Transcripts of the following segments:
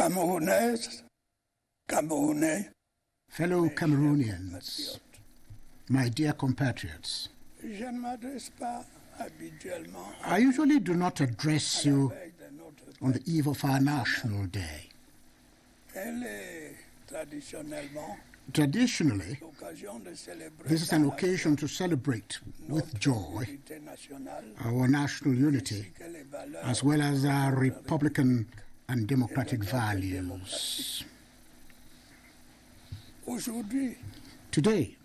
Camerounaises, Camerounais, fellow Cameroonians, my dear compatriots, je ne m'adresse pas habituellement I usually do not address you on the eve of our National Day. Elle est traditionnellement Traditionally, l'occasion de célébrer this is an occasion to celebrate with joy l'unité nationale our national unity, que les valeurs as well as our republican and democratic values. Aujourd'hui, Today,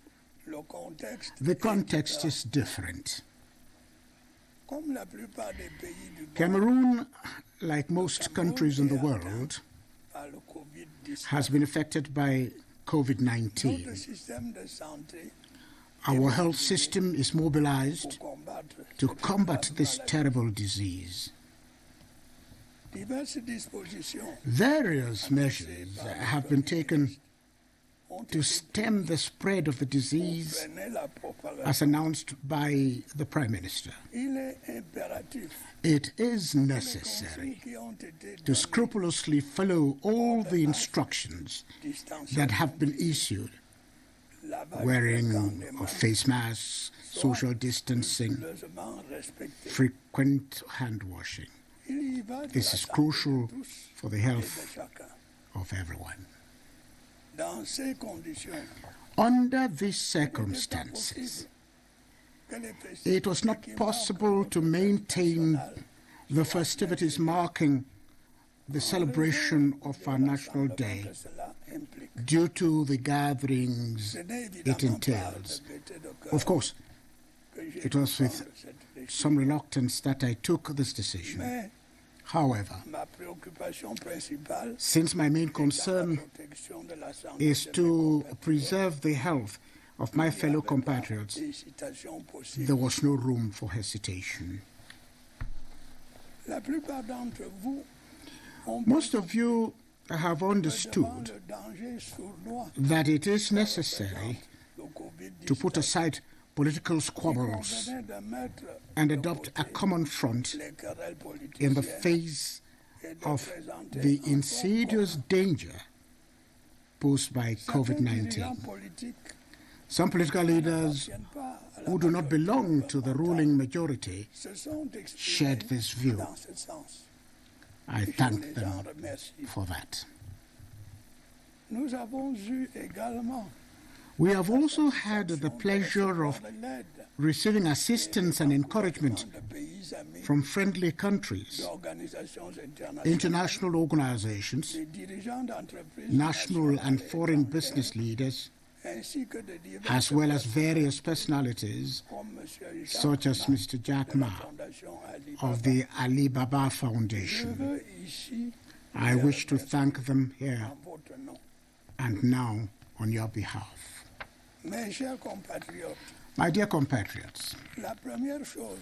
le contexte the context is different. comme la plupart des pays du monde Cameroon, like most countries in the world, par le Covid-19. has been affected by Notre COVID-19. système de santé Our health system is mobilized pour combattre to combat this terrible disease. diverses dispositions Various measures have been taken ont to été stem the spread of the disease freiner la propagation. as announced by the Prime Minister. Il est impératif It is que les necessary consignes qui ont été to données, scrupulously follow all the instructions distanciation, that have been issued, lavage wearing fréquent des of mains, face masks, social distancing, scrupuleusement respectées. frequent hand washing. Il y va de This la is santé crucial de tous for the et de health chacun. of everyone. Dans ces conditions, Under these il n'était pas circumstances, possible que les it was not festivités qui possible marquent to notre fête maintain nationale the festivities marking the celebration of our National Day que cela implique. due to the gatherings Ce n'est it évidemment pas entails. de gaieté de cœur Of course, que j'ai it was dû with prendre cette décision. some reluctance that I took this decision. Mais However, ma préoccupation principale since my main est la concern protection de la santé is de mes to compatriotes. preserve the health of my Il n'y fellow avait pas compatriots, d'hésitation possible. there was no room for hesitation. La plupart d'entre vous ont Most of you have devant understood le danger sournois that it is necessary du Covid-19, to put aside political il squabbles convenait de mettre and de adopt a côté common front les querelles in the politiciennes face et de of présenter the un insidious danger posed by Certains COVID-19. dirigeants politiques Some political leaders n'appartiennent pas à la who do not majorité belong to the ruling gouvernementale majority se sont shared exprimés this view. dans ce sens. I Je thank les en them remercie. for that. Nous avons eu également We have also had the pleasure of de l'aide receiving assistance and encouragement de pays amis, from friendly countries, d'organisations internationales, international organizations, des dirigeants d'entreprises national and nationales et foreign étrangères, business leaders, ainsi que de diverses as well as personnes various personalities comme M. such as Mr. Jack de la Ma Fondation Ali of Baba. the Alibaba Je Foundation. veux ici I wish to thank them here en votre nom. and now on your behalf. Mes chers compatriotes, My dear compatriots, la première chose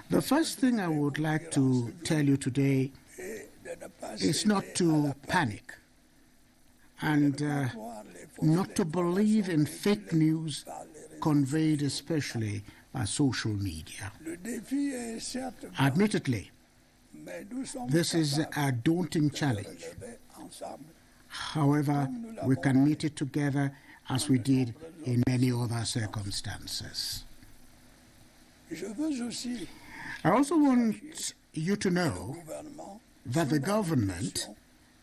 the first thing I would like to tell you today est de ne pas is céder not à to la panic and voir les fausses not to believe in informations fake news par les réseaux. conveyed especially by social media. Le défi est certes grand, Admittedly, mais nous sommes this is capables a daunting de le challenge. relever ensemble. However, we can meet it together as we did in many other circumstances. Je veux aussi I also want you to le know gouvernement that the government,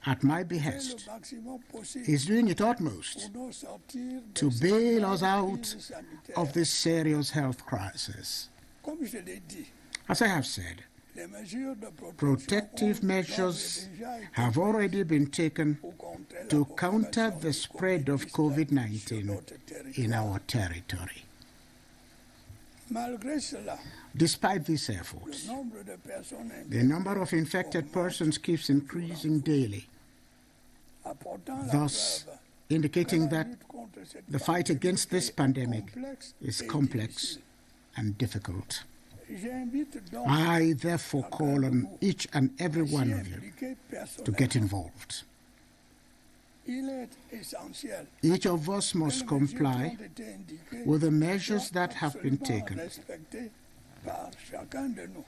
at my fait le behest, maximum possible is doing its utmost pour nous sortir de to cette bail us grave out crise sanitaire. of this serious health crisis. Comme je l'ai dit, As I have said, les mesures de protection protective ont measures déjà été have already been taken pour contrer la to propagation counter du the spread of sur COVID-19 notre territoire. in our territory. Malgré cela, Despite these le efforts, nombre de personnes the number of infected persons keeps increasing daily, apportant la thus preuve indicating que la that lutte contre cette the fight against this pandemic complexe is et complex difficile. and difficult. J'invite donc I therefore call on each and every à s'y one of you impliquer to get personnellement. involved. Il est essentiel Each of us must que les mesures qui comply ont été indiquées with the measures soient that have been absolument taken. respectées par chacun de nous.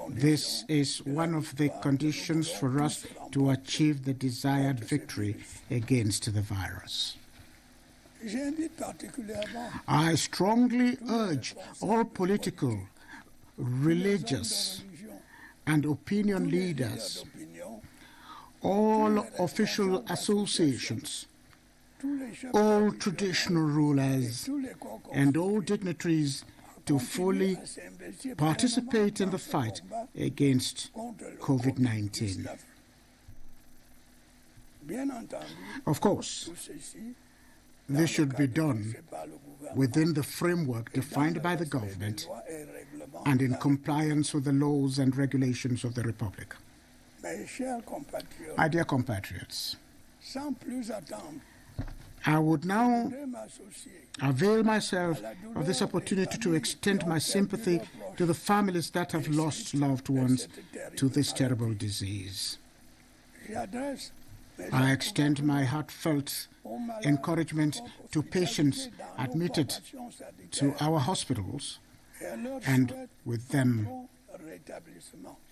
This is one of the conditions for us to achieve the desired victory against the virus. I strongly urge all political, religious, and opinion leaders, all official associations, all traditional rulers, and all dignitaries to fully participate in the fight against COVID-19. Of course, this should be done within the framework defined by the government and in compliance with the laws and regulations of the Republic. My dear compatriots, I would now avail myself of this opportunity to extend my sympathy to the families that have lost loved ones to this terrible disease. I extend my heartfelt encouragement to patients admitted to our hospitals and with them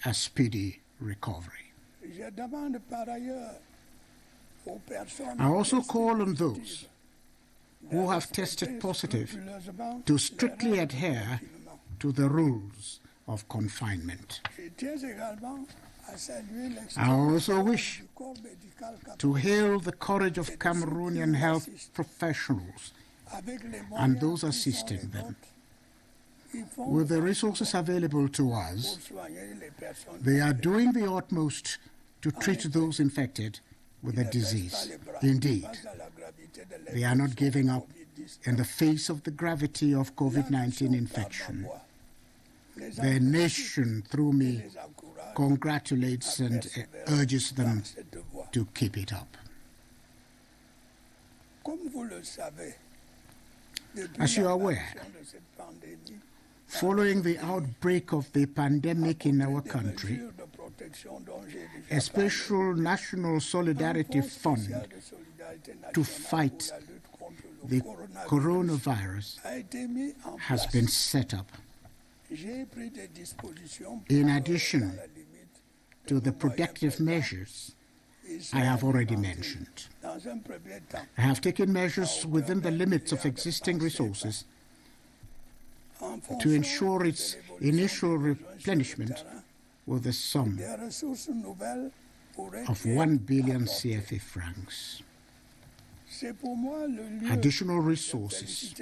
a speedy recovery. I also call on those who have tested positive to strictly adhere to the rules of confinement. I also wish to hail the courage of Cameroonian health professionals and those assisting them. With the resources available to us, they are doing the utmost to treat those infected with the disease. Indeed, they are not giving up in the face of the gravity of COVID-19 infection. The nation, through me, congratulates and urges them to keep it up. As you are aware, following the outbreak of the pandemic in our country, a special National Solidarity Fund to fight the coronavirus has been set up. In addition to the protective measures I have already mentioned, I have taken measures within the limits of existing resources to ensure its initial replenishment with a sum of 1 billion CFA francs. Additional resources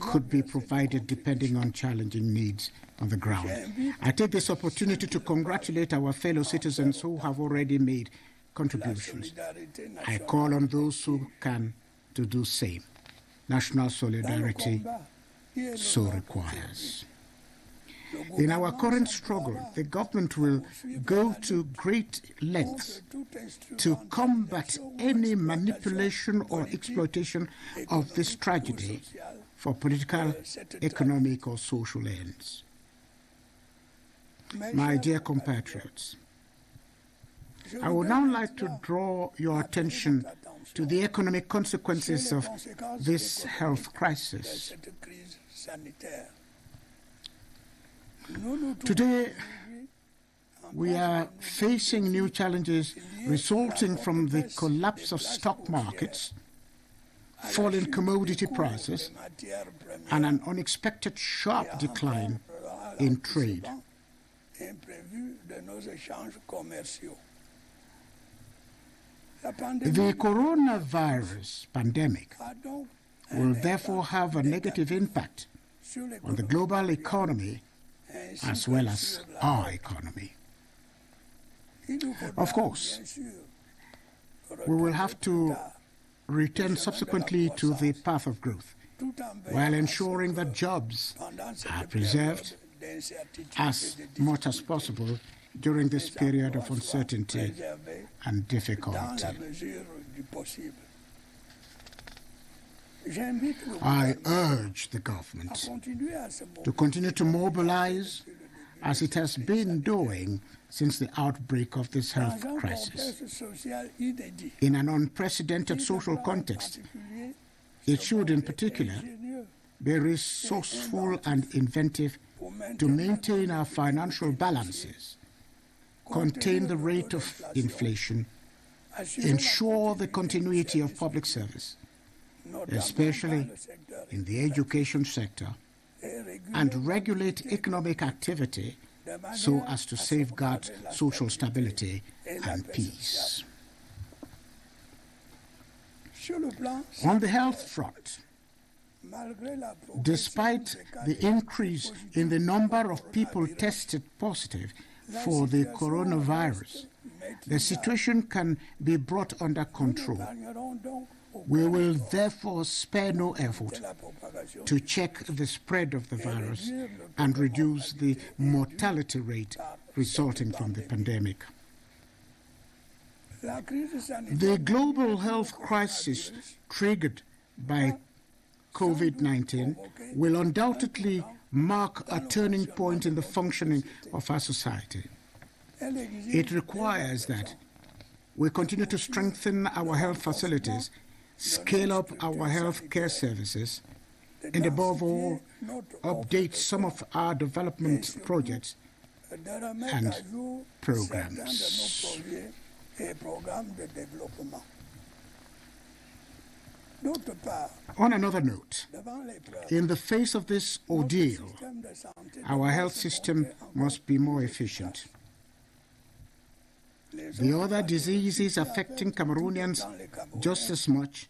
could be provided depending on challenging needs on the ground. I take this opportunity to congratulate our fellow citizens who have already made contributions. I call on those who can to do same. National solidarity so requires. In our current struggle, the government will go to great lengths to combat any manipulation or exploitation of this tragedy for political, economic, or social ends. My dear compatriots, I would now like to draw your attention to the economic consequences of this health crisis. Today, we are facing new challenges resulting from the collapse of stock markets, falling commodity prices, and an unexpected sharp decline in trade. The coronavirus pandemic will therefore have a negative impact on the global economy as well as our economy. Of course, we will have to return subsequently to the path of growth while ensuring that jobs are preserved as much as possible during this period of uncertainty and difficulty. I urge the government to continue to mobilize as it has been doing since the outbreak of this health crisis. In an unprecedented social context, it should in particular be resourceful and inventive to maintain our financial balances, contain the rate of inflation, ensure the continuity of public service, especially in the education sector, and regulate economic activity so as to safeguard social stability and peace. On the health front, despite the increase in the number of people tested positive for the coronavirus, the situation can be brought under control. We will therefore spare no effort to check the spread of the virus and reduce the mortality rate resulting from the pandemic. The global health crisis triggered by COVID-19 will undoubtedly mark a turning point in the functioning of our society. It requires that we continue to strengthen our health facilities, scale up our health care services, and above all, update some of our development projects and programs. On another note, in the face of this ordeal, our health system must be more efficient. The other diseases affecting Cameroonians just as much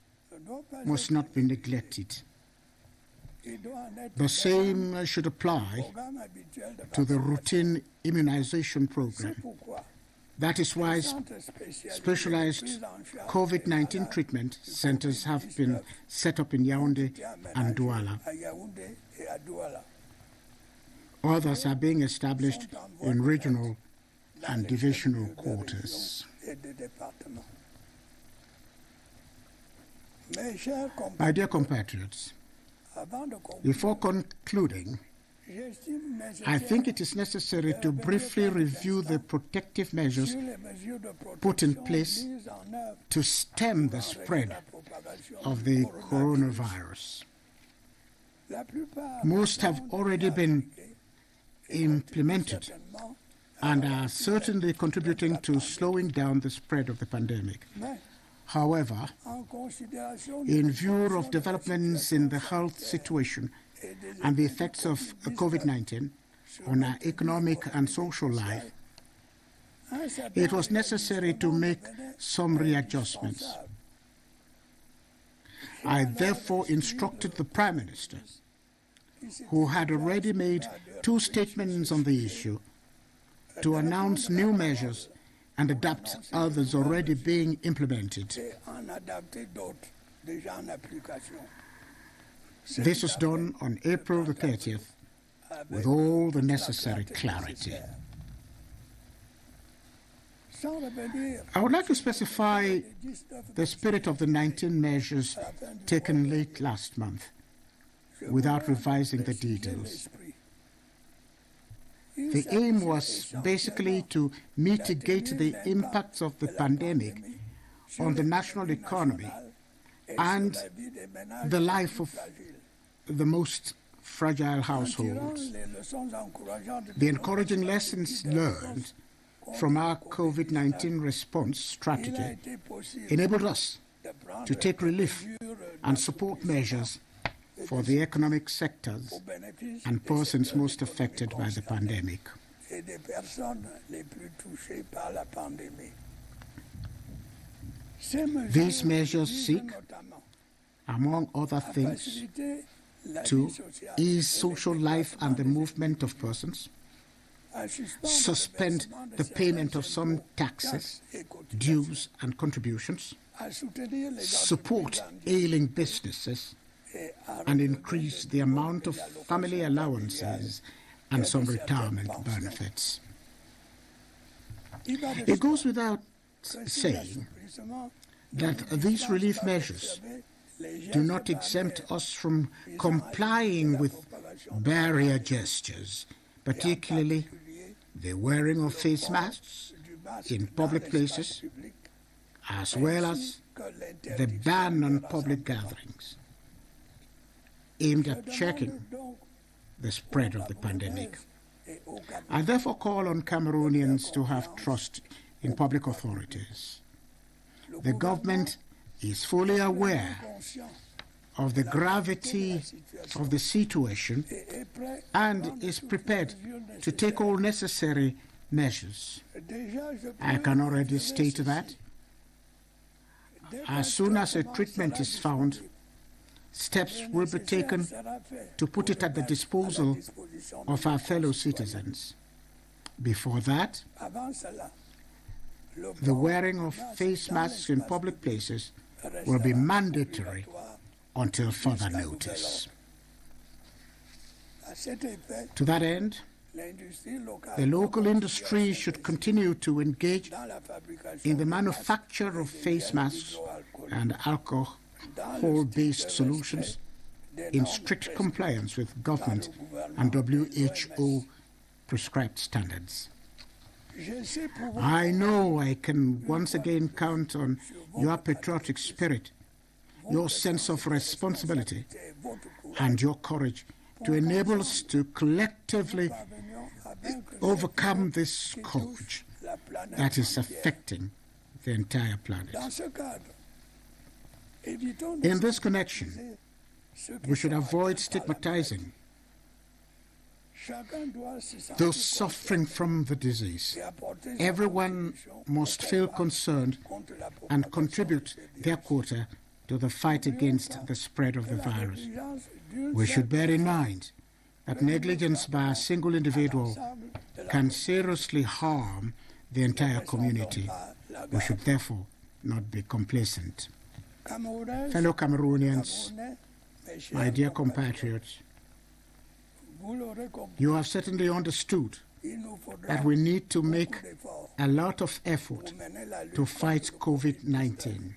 must not be neglected. The same should apply to the routine immunization program. That is why specialized COVID-19 treatment centers have been set up in Yaoundé and Douala. Others are being established in regional and divisional quarters. My dear compatriots, before concluding, I think it is necessary to briefly review the protective measures put in place to stem the spread of the coronavirus. Most have already been implemented and are certainly contributing to slowing down the spread of the pandemic. However, in view of developments in the health situation and the effects of COVID-19 on our economic and social life, it was necessary to make some readjustments. I therefore instructed the Prime Minister, who had already made 2 statements on the issue, to announce new measures and adapt others already being implemented. This was done on April the 30th with all the necessary clarity. I would like to specify the spirit of the 19 measures taken late last month without revising the details. The aim was basically to mitigate the impacts of the pandemic on the national economy and the life of the most fragile households. The encouraging lessons learned from our COVID-19 response strategy enabled us to take relief and support measures for the economic sectors and persons most affected by the pandemic. These measures seek, among other things, to ease social life and the movement of persons, suspend the payment of some taxes, dues and contributions, support ailing businesses, and increase the amount of family allowances and some retirement benefits. It goes without saying that these relief measures do not exempt us from complying with barrier gestures, particularly the wearing of face masks in public places, as well as the ban on public gatherings, aimed at checking the spread of the pandemic. I therefore call on Cameroonians to have trust in public authorities. The government is fully aware of the gravity of the situation and is prepared to take all necessary measures. I can already state that as soon as a treatment is found, steps will be taken to put it at the disposal of our fellow citizens. Before that, the wearing of face masks in public places will be mandatory until further notice. To that end, the local industry should continue to engage in the manufacture of face masks and alcohol-based solutions in strict compliance with government and WHO prescribed standards. I know I can once again count on your patriotic spirit, your sense of responsibility, and your courage to enable us to collectively overcome this scourge that is affecting the entire planet. In this connection, we should avoid stigmatizing those suffering from the disease. Everyone must feel concerned and contribute their quota to the fight against the spread of the virus. We should bear in mind that negligence by a single individual can seriously harm the entire community. We should therefore not be complacent. Fellow Cameroonians, my dear compatriots, you have certainly understood that we need to make a lot of effort to fight COVID-19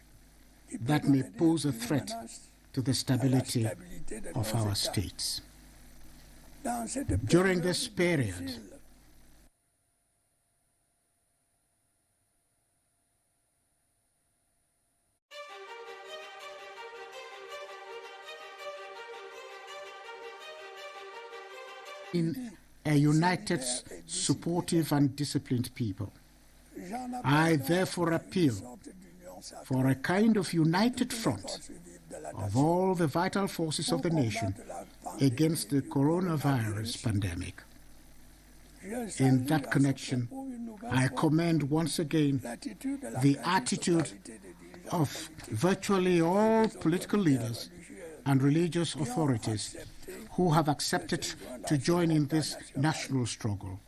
that may pose a threat to the stability of our states. During this period, in a united, supportive and disciplined people. I therefore appeal for a kind of united front of all the vital forces of the nation against the coronavirus pandemic. In that connection, I commend once again the attitude of virtually all political leaders and religious authorities who have accepted to join in this national struggle.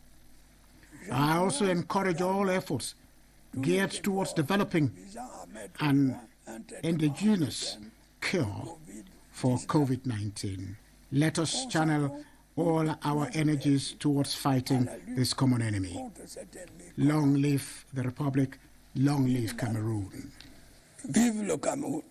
I also encourage all efforts geared towards developing an indigenous cure for COVID-19. Let us channel all our energies towards fighting this common enemy. Long live the Republic, long live Cameroon. Vive le Cameroun.